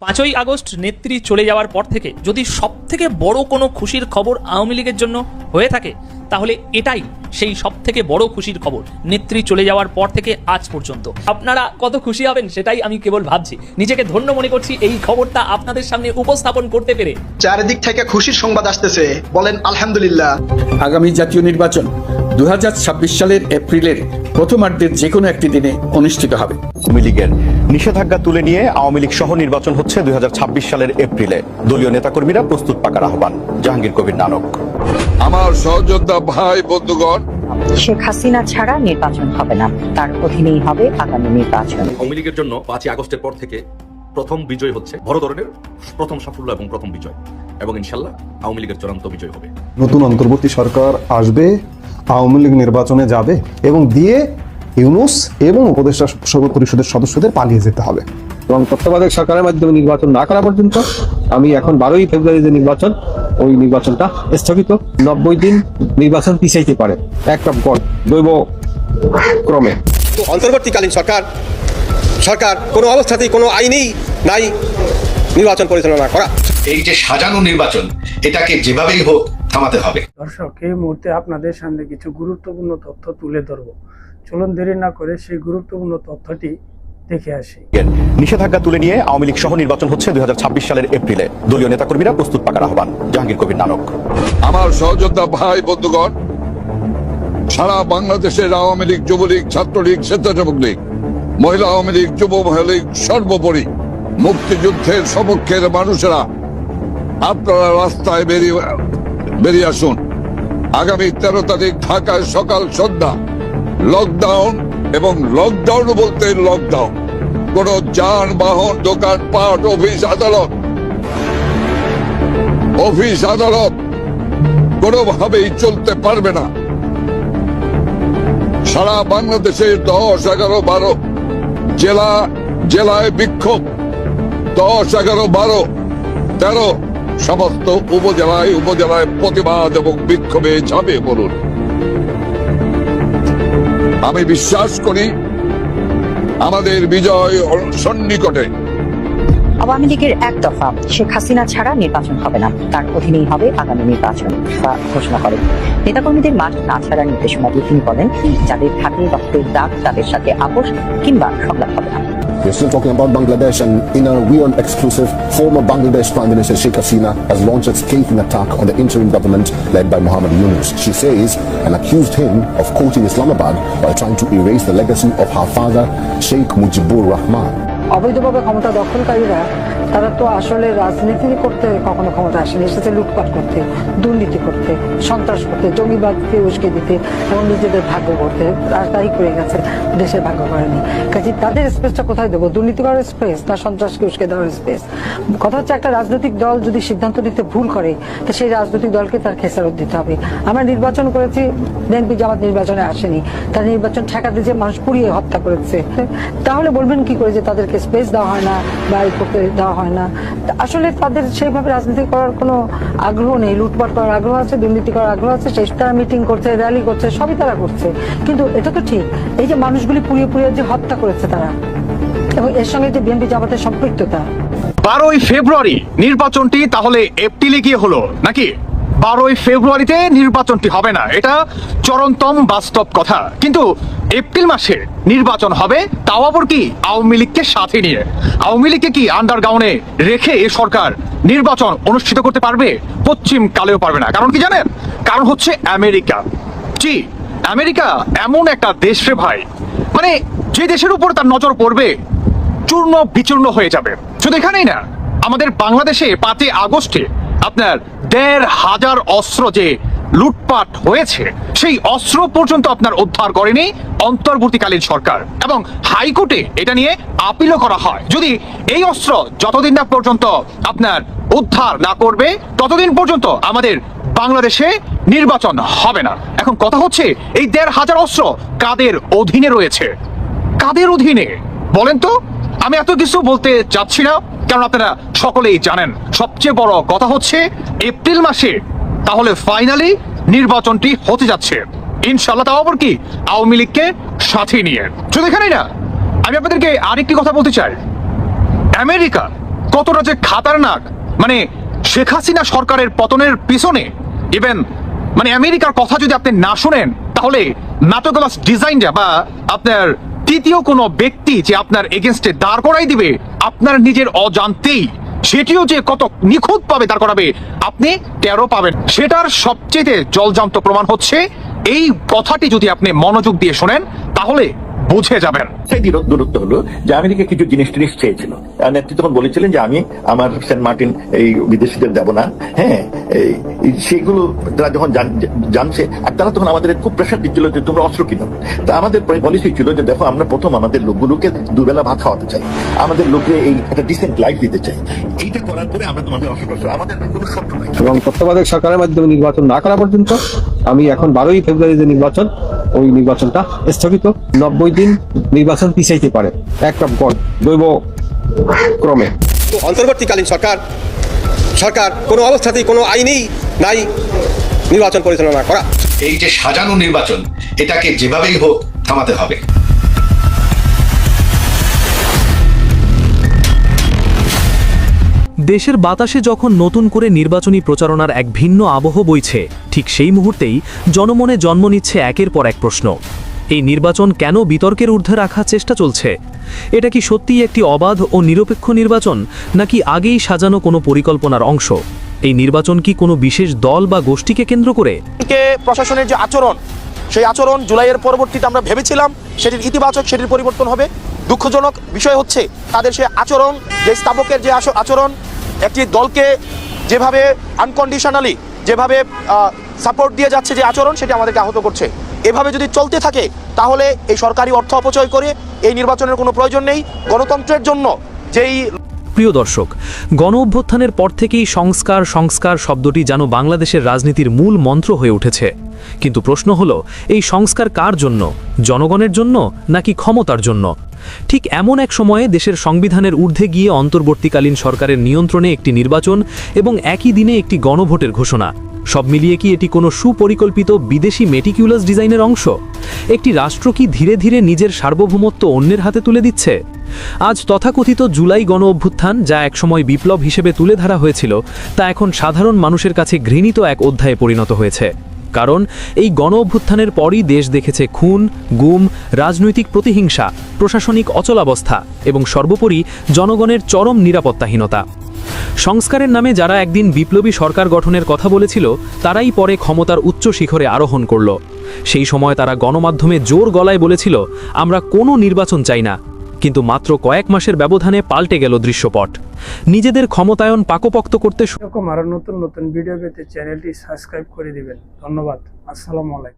5ই August নেত্রী চলে যাওয়ার পর থেকে যদি সবথেকে বড় কোনো খুশির খবর আওয়ামী লীগের জন্য হয়ে থাকে তাহলে এটাই সেই সবথেকে বড় খুশির খবর নেত্রী চলে যাওয়ার পর থেকে আজ পর্যন্ত। আপনারা কত খুশি হবেন সেটাই আমি কেবল ভাবছি। নিজেকে ধন্য মনে করছি এই খবরটা আপনাদের সামনে উপস্থাপন করতে পেরে। চারিদিক থেকে খুশির সংবাদ আসতেছে, বলেন আলহামদুলিল্লাহ। আগামী জাতীয় নির্বাচন 2026 সালের এপ্রিলের প্রথমার্ধের যে কোনো একটি দিনে অনুষ্ঠিত হবে। আওয়ামী লীগের নিষেধাজ্ঞা তুলে নিয়ে আওয়ামী লীগ সহ নির্বাচন হচ্ছে 2026 সালের এপ্রিলে। দলীয় নেতাকর্মীরা প্রস্তুত থাকার আহ্বান। জাহাঙ্গীর কবির নানক। আমার সহযোদ্ধা ভাই বন্ধুগণ, শেখ হাসিনা ছাড়া নির্বাচন হবে না, তার অধীনেই হবে আগামী নির্বাচন। আওয়ামী লীগের জন্য 5ই আগস্টের পর থেকে প্রথম বিজয় হচ্ছে বড় ধরনের প্রথম সাফল্য এবং প্রথম বিজয়, এবং ইনশাল্লাহ আওয়ামী লীগের চূড়ান্ত বিজয় হবে। নতুন অন্তর্বর্তী সরকার আসবে, আওয়ামী লীগ নির্বাচনে যাবে এবং দিয়ে ইউনূস এবং উপদেষ্টা পরিষদের সদস্যদের পালিয়ে যেতে হবে। এবং তত্ত্বাবধায়ক সরকারের মাধ্যমে নির্বাচন না করা পর্যন্ত আমি এখন 12ই ফেব্রুয়ারি যে নির্বাচন, ওই নির্বাচনটা স্থগিত। 90 দিন নির্বাচন পিছাইতে পারে একটা দৈব ক্রমে। অন্তর্বর্তীকালীন সরকার কোনো অবস্থাতেই কোনো আইনেই নাই নির্বাচন পরিচালনা করা। এই যে সাজানো নির্বাচন, এটাকে যেভাবেই হোক থামাতে হবে। দর্শক, এই মুহূর্তে আপনাদের সামনে কিছু গুরুত্বপূর্ণ তথ্য তুলে ধরবো। চলুন দেরি না করে সেই গুরুত্বপূর্ণ তথ্যটি দেখে আসি। নিষেধাজ্ঞা তুলে নিয়ে আওয়ামী লীগ সহ নির্বাচন হচ্ছে 2026 সালের এপ্রিলে। দলীয় নেতাকর্মীরা প্রস্তুত থাকার আহ্বান। জাহাঙ্গীর কবির নানক। আমার সহযোদ্ধা ভাই বন্ধুগণ, সারা বাংলাদেশের আওয়ামী লীগ, যুবলীগ, ছাত্রলীগ, স্বেচ্ছাসেবক লীগ, মহিলা আওয়ামী লীগ, যুব মহিলা লীগ, সর্বোপরি মুক্তিযুদ্ধের সপক্ষের মানুষেরা আপনারা রাস্তায় বেরিয়ে আসুন। আগামী 13 তারিখ ঢাকায় সকাল সন্ধ্যা লকডাউন, এবং লকডাউন বলতে লকডাউন, কোন যানবাহন, দোকানপাট, অফিস আদালত কোনোভাবেই চলতে পারবে না। সারা বাংলাদেশের 10, 11, 12 জেলায় বিক্ষোভ, 10, 11, 12, 13 সমস্ত উপজেলায় প্রতিবাদ এবং বিক্ষোভে ঝাঁপিয়ে পড়ুন। আমি বিশ্বাস করি আমাদের বিজয় সন্নিকটে। আওয়ামী লীগের এক দফা শেখ হাসিনা ছাড়া নির্বাচন হবে না, তার অধীনেই হবে আগামী নির্বাচন ঘোষণা করেন। নেতাকর্মীদের মাঠ না ছাড়ার নির্দেশনা দিয়ে তিনি বলেন, যাদের থাকে রক্তের দাগ তাদের সাথে আপোষ কিংবা সংলাপ হবে না। We're still talking about Bangladesh, and in a WION exclusive, former Bangladesh Prime Minister Sheikh Hasina has launched a scathing attack on the interim government led by Mohammed Yunus. She says and accused him of quoting Islamabad while trying to erase the legacy of her father, Sheikh Mujibur Rahman. অবৈধভাবে ক্ষমতা দখলকারীরা তারা তো আসলে রাজনীতি করতে কখনো ক্ষমতা আসেনি, এসেছে লুটপাট করতে, দুর্নীতি করতে, সন্ত্রাস করতে, জঙ্গিবাদকে উস্কে দিতে এবং নিজেদের ভাগ্য করতে। আর তাই করে গেছে, দেশের ভাগ্য করেনি। কাজে তাদের স্পেসটা কোথায় দেবো? দুর্নীতি করার স্পেস না সন্ত্রাসকে উস্কে দেওয়ার স্পেস? কথা হচ্ছে, একটা রাজনৈতিক দল যদি সিদ্ধান্ত নিতে ভুল করে তো সেই রাজনৈতিক দলকে তার খেসারত দিতে হবে। আমরা নির্বাচন করেছি, বিএনপি জামাত নির্বাচনে আসেনি, তার নির্বাচন ঠেকাতে যে মানুষ পুড়িয়ে হত্যা করেছে, তাহলে বলবেন কি করে যে তাদেরকে স্পেস দেওয়া হয় না বা এই করতে দেওয়া হয় না? আসলে তাদের সেইভাবে রাজনীতি করার কোনো আগ্রহ নেই। লুটপাট করার আগ্রহ আছে, দুর্নীতি করার আগ্রহ আছে, সেই তারা মিটিং করছে, র্যালি করছে, সবই তারা করছে। কিন্তু এটা তো ঠিক, এই যে মানুষগুলি পুড়িয়ে যে হত্যা করেছে তারা, এবং এর সঙ্গে যে বিএনপি জামাতের সম্পৃক্ততা। 12ই ফেব্রুয়ারি নির্বাচনটি তাহলে এপ্রিলে গিয়ে হলো নাকি? 12ই ফেব্রুয়ারিতে নির্বাচনটি হবে না, এটা চরমতম বাস্তব কথা। কিন্তু এপ্রিল মাসে নির্বাচন হবে, তাও আবার কি আওয়ামী লীগকে সাথে নিয়ে। আওয়ামী লীগকে কি আন্ডারগ্রাউন্ডে রেখে এ সরকার নির্বাচন অনুষ্ঠিত করতে পারবে? পশ্চিম কালেও পারবে না। কারণ কি জানেন? কারণ হচ্ছে আমেরিকা। জি, আমেরিকা এমন একটা দেশ রে ভাই, মানে যে দেশের উপর তার নজর পড়বে চূর্ণ বিচূর্ণ হয়ে যাবে। শুধু এখানেই না, আমাদের বাংলাদেশে 5ই আগস্টে আপনার 1,500 অস্ত্র যে লুটপাট হয়েছে, সেই অস্ত্র পর্যন্ত আপনার উদ্ধার করেনি অন্তর্বর্তীকালীন সরকার, এবং হাইকোর্টে এটা নিয়ে আপিলও করা হয়। যদি এই অস্ত্র যতদিন না পর্যন্ত আপনার উদ্ধার না করবে ততদিন পর্যন্ত আমাদের বাংলাদেশে নির্বাচন হবে না। এখন কথা হচ্ছে, এই 1,500 অস্ত্র কাদের অধীনে রয়েছে? কাদের অধীনে বলেন তো? আমি এত কিছু বলতে চাচ্ছি না, কারণ আপনারা সকলেই জানেন। সবচেয়ে বড় কথা হচ্ছে, এপ্রিল মাসে তাহলে ফাইনালি নির্বাচনটি হতে যাচ্ছে ইনশাল্লাহ, তাও আবার কি আওয়ামী লীগকে সাথে নিয়ে। শুধু এখানেই না, আমি আপনাদেরকে আরেকটি কথা বলতে চাই। আমেরিকা কতটা যে খাতারনাক, মানে শেখ হাসিনা সরকারের পতনের পিছনে ইভেন মানে আমেরিকার কথা যদি আপনি না শুনেন, তাহলে নাটকলাস ডিজাইনটা বা আপনার তৃতীয় কোনো ব্যক্তি যে আপনার এগেনস্টে দাঁড় করাই দিবে আপনার নিজের অজান্তেই, সেটিও যে কত নিখুঁত ভাবে দাঁড় করাবে আপনি টেরও পাবেন। সেটার সবচেয়ে জলজান্ত প্রমাণ হচ্ছে এই কথাটি যদি আপনি মনোযোগ দিয়ে শোনেন তাহলে বুঝে যাবেন। সেই দূরত্ব হলো যে আমেরিকা কিছু জিনিস টিনিস চেয়েছিল, নেত্রী তখন বলেছিলেন যে আমি আমার সেন্ট মার্টিন এই বিদেশিদের দেব না। হ্যাঁ, সেগুলো তারা যখন জানছে, আর তারা তখন আমাদের খুব প্রেশার দিচ্ছিল যে তোমরা অস্ত্র কিনো। তা আমাদের পলিসি ছিল যে দেখো, আমরা প্রথম আমাদের লোকগুলোকে দুবেলা ভাত খাওয়াতে চাই, আমাদের লোককে এই একটা ডিসেন্ট লাইফ দিতে চাই। এইটা করার পরে আমরা তোমাদের অস্ত্র, আমাদের কোনো শর্ত নাই। এবং তত্ত্বাবধায়ক সরকারের মাধ্যমে নির্বাচন না করা পর্যন্ত আমি এখন 12ই ফেব্রুয়ারি যে নির্বাচন, ওই নির্বাচনটা স্থগিত। 90 দিন নির্বাচন পিছাইতে পারে, একটা গণ দৈব ক্রমে। অন্তর্বর্তীকালীন সরকার কোনো অবস্থাতেই কোনো আইনেই নাই নির্বাচন পরিচালনা করা। এই যে সাজানো নির্বাচন, এটাকে যেভাবেই হোক থামাতে হবে। দেশের বাতাসে যখন নতুন করে নির্বাচনী প্রচারণার এক ভিন্ন আবহ বইছে, ঠিক সেই মুহূর্তেই জনমনে জন্ম নিচ্ছে একের পর এক প্রশ্ন। এই নির্বাচন কেন বিতর্কের ঊর্ধ্বে রাখার চেষ্টা চলছে? এটা কি সত্যিই একটি অবাধ ও নিরপেক্ষ নির্বাচন, নাকি আগেই সাজানো কোনো পরিকল্পনার অংশ? এই নির্বাচন কি কোনো বিশেষ দল বা গোষ্ঠীকে কেন্দ্র করে? প্রশাসনের যে আচরণ, সেই আচরণ জুলাইয়ের পরবর্তীতে আমরা ভেবেছিলাম সেটির ইতিবাচক, সেটির পরিবর্তন হবে। দুঃখজনক বিষয় হচ্ছে তাদের সে আচরণ, যে স্থাপকের যে আচরণ, একটি দলকে যেভাবে আনকন্ডিশনালি যেভাবে সাপোর্ট দিয়ে যাচ্ছে যে আচরণ, সেটি আমাদেরকে আহত করছে। এভাবে যদি চলতে থাকে তাহলে এই সরকারি অর্থ অপচয় করে এই নির্বাচনের কোনো প্রয়োজন নেই। গণতন্ত্রের জন্য যেই প্রিয় দর্শক, গণ অভ্যুত্থানের পর থেকেই সংস্কার সংস্কার শব্দটি যেন বাংলাদেশের রাজনীতির মূল মন্ত্র হয়ে উঠেছে। কিন্তু প্রশ্ন হলো, এই সংস্কার কার জন্য? জনগণের জন্য নাকি ক্ষমতার জন্য? ঠিক এমন এক সময়ে দেশের সংবিধানের ঊর্ধ্বে গিয়ে অন্তর্বর্তীকালীন সরকারের নিয়ন্ত্রণে একটি নির্বাচন এবং একই দিনে একটি গণভোটের ঘোষণা, সব মিলিয়ে কি এটি কোনো সুপরিকল্পিত বিদেশি মেটিকিউলাস ডিজাইনের অংশ? একটি রাষ্ট্র কি ধীরে ধীরে নিজের সার্বভৌমত্ব অন্যের হাতে তুলে দিচ্ছে? আজ তথাকথিত জুলাই গণ অভ্যুত্থান, যা একসময় বিপ্লব হিসেবে তুলে ধরা হয়েছিল, তা এখন সাধারণ মানুষের কাছে ঘৃণিত এক অধ্যায়ে পরিণত হয়েছে। কারণ এই গণ অভ্যুত্থানের পরই দেশ দেখেছে খুন, গুম, রাজনৈতিক প্রতিহিংসা, প্রশাসনিক অচলাবস্থা এবং সর্বোপরি জনগণের চরম নিরাপত্তাহীনতা। সংস্কারের নামে যারা একদিন বিপ্লবী সরকার গঠনের কথা বলেছিল, তারাই পরে ক্ষমতার উচ্চ শিখরে আরোহণ করল। সেই সময় তারা গণমাধ্যমে জোর গলায় বলেছিল, আমরা কোনো নির্বাচন চাই না। কিন্তু মাত্র কয়েক মাসের ব্যবধানে পাল্টে গেল দৃশ্যপট। নিজেদের ক্ষমতায়ন পাকপোক্ত করতে এরকম আরো নতুন নতুন ভিডিও পেতে চ্যানেলটি সাবস্ক্রাইব করে দিবেন। ধন্যবাদ। আসসালামু আলাইকুম।